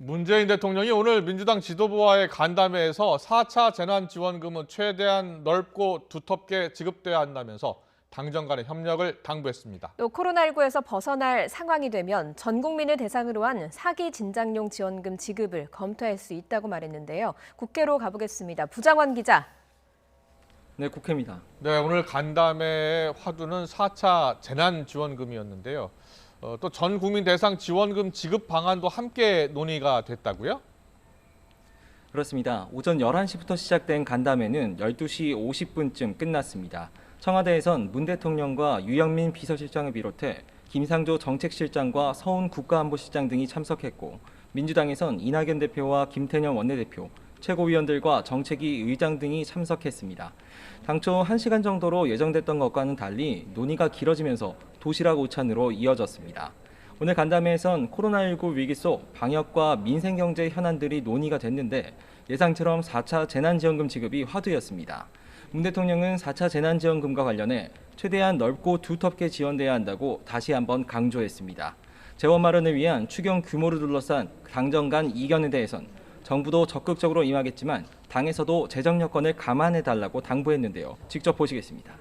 문재인 대통령이 오늘 민주당 지도부와의 간담회에서 4차 재난지원금은 최대한 넓고 두텁게 지급돼야 한다면서 당정 간의 협력을 당부했습니다. 또 코로나19에서 벗어날 상황이 되면 전 국민을 대상으로 한 사기 진작용 지원금 지급을 검토할 수 있다고 말했는데요. 국회로 가보겠습니다. 부장원 기자. 네, 국회입니다. 네, 오늘 간담회의 화두는 4차 재난지원금이었는데요. 또 전 국민 대상 지원금 지급 방안도 함께 논의가 됐다고요? 그렇습니다. 오전 11시부터 시작된 간담회는 12시 50분쯤 끝났습니다. 청와대에선 문 대통령과 유영민 비서실장을 비롯해 김상조 정책실장과 서훈 국가안보실장 등이 참석했고, 민주당에선 이낙연 대표와 김태년 원내대표, 최고위원들과 정책위 의장 등이 참석했습니다. 당초 1시간 정도로 예정됐던 것과는 달리 논의가 길어지면서 도시락 오찬으로 이어졌습니다. 오늘 간담회에선 코로나19 위기 속 방역과 민생경제 현안들이 논의가 됐는데, 예상처럼 4차 재난지원금 지급이 화두였습니다. 문 대통령은 4차 재난지원금과 관련해 최대한 넓고 두텁게 지원돼야 한다고 다시 한번 강조했습니다. 재원 마련을 위한 추경 규모를 둘러싼 당정 간 이견에 대해선 정부도 적극적으로 임하겠지만 당에서도 재정 여건을 감안해달라고 당부했는데요. 직접 보시겠습니다.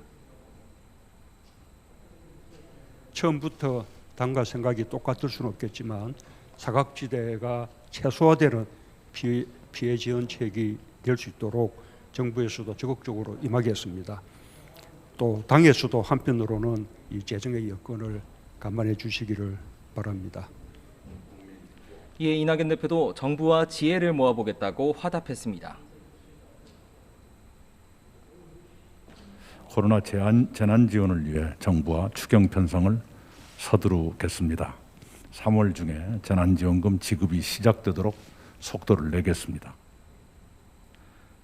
처음부터 당과 생각이 똑같을 수는 없겠지만 사각지대가 최소화되는 피해 지원책이 될 수 있도록 정부에서도 적극적으로 임하겠습니다. 또 당에서도 한편으로는 이 재정의 여건을 감안해 주시기를 바랍니다. 이에 이낙연 대표도 정부와 지혜를 모아보겠다고 화답했습니다. 코로나 재난 지원을 위해 정부와 추경 편성을 서두르겠습니다. 3월 중에 재난지원금 지급이 시작되도록 속도를 내겠습니다.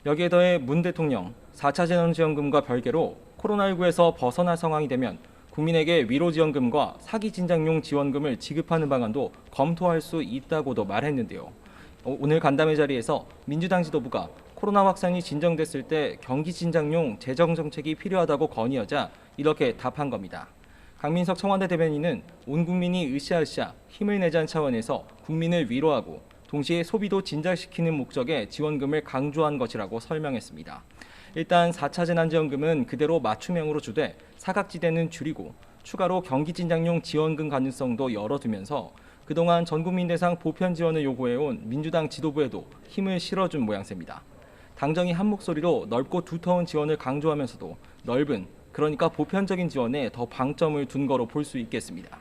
여기에 더해 문 대통령 4차 재난지원금과 별개로 코로나19에서 벗어날 상황이 되면 국민에게 위로지원금과 사기진작용 지원금을 지급하는 방안도 검토할 수 있다고도 말했는데요. 오늘 간담회 자리에서 민주당 지도부가 코로나 확산이 진정됐을 때 경기진작용 재정정책이 필요하다고 건의하자 이렇게 답한 겁니다. 강민석 청와대 대변인은 온 국민이 으쌰으쌰 힘을 내자는 차원에서 국민을 위로하고 동시에 소비도 진작시키는 목적의 지원금을 강조한 것이라고 설명했습니다. 일단 4차 재난지원금은 그대로 맞춤형으로 주되 사각지대는 줄이고 추가로 경기진작용 지원금 가능성도 열어두면서 그동안 전국민 대상 보편 지원을 요구해온 민주당 지도부에도 힘을 실어준 모양새입니다. 당정이 한 목소리로 넓고 두터운 지원을 강조하면서도 넓은, 그러니까 보편적인 지원에 더 방점을 둔 거로 볼 수 있겠습니다.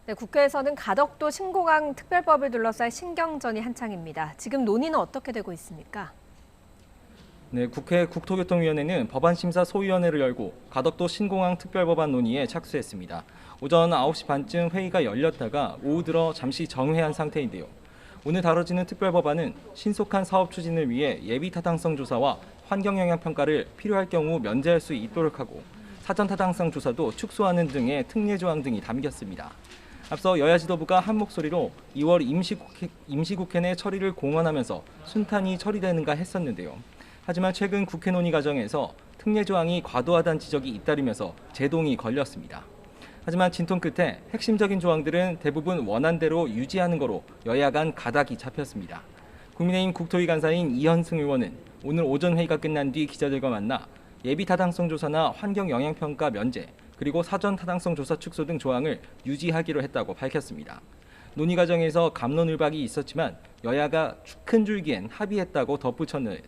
네, 국회에서는 가덕도 신공항 특별법을 둘러싼 신경전이 한창입니다. 지금 논의는 어떻게 되고 있습니까? 네, 국회 국토교통위원회는 법안심사 소위원회를 열고 가덕도 신공항 특별법안 논의에 착수했습니다. 오전 9시 반쯤 회의가 열렸다가 오후 들어 잠시 정회한 상태인데요. 오늘 다뤄지는 특별법안은 신속한 사업 추진을 위해 예비타당성 조사와 환경영향평가를 필요할 경우 면제할 수 있도록 하고 사전타당성 조사도 축소하는 등의 특례 조항 등이 담겼습니다. 앞서 여야 지도부가 한 목소리로 2월 임시국회 내 처리를 공언하면서 순탄히 처리되는가 했었는데요. 하지만 최근 국회 논의 과정에서 특례 조항이 과도하다는 지적이 잇따르면서 제동이 걸렸습니다. 하지만 진통 끝에 핵심적인 조항들은 대부분 원안대로 유지하는 거로 여야 간 가닥이 잡혔습니다. 국민의힘 국토위 간사인 이현승 의원은 오늘 오전 회의가 끝난 뒤 기자들과 만나 예비타당성 조사나 환경영향평가 면제, 그리고 사전타당성 조사 축소 등 조항을 유지하기로 했다고 밝혔습니다. 논의 과정에서 갑론을박이 있었지만 여야가 큰 줄기엔 합의했다고 덧붙였는데,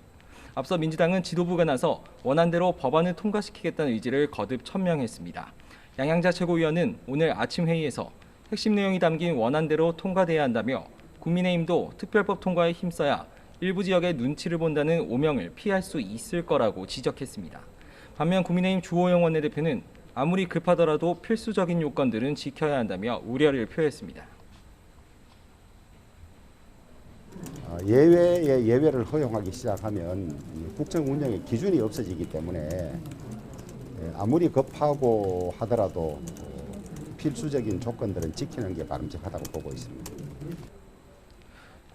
앞서 민주당은 지도부가 나서 원안대로 법안을 통과시키겠다는 의지를 거듭 천명했습니다. 양양자 최고위원은 오늘 아침 회의에서 핵심 내용이 담긴 원안대로 통과돼야 한다며 국민의힘도 특별법 통과에 힘써야 일부 지역의 눈치를 본다는 오명을 피할 수 있을 거라고 지적했습니다. 반면 국민의힘 주호영 원내대표는 아무리 급하더라도 필수적인 요건들은 지켜야 한다며 우려를 표했습니다. 예외의 예외를 허용하기 시작하면 국정 운영의 기준이 없어지기 때문에 아무리 급하고 하더라도 필수적인 조건들은 지키는 게 바람직하다고 보고 있습니다.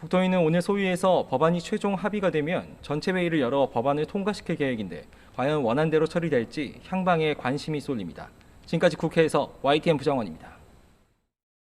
국토위는 오늘 소위에서 법안이 최종 합의가 되면 전체 회의를 열어 법안을 통과시킬 계획인데 과연 원안대로 처리될지 향방에 관심이 쏠립니다. 지금까지 국회에서 YTN 부장원입니다.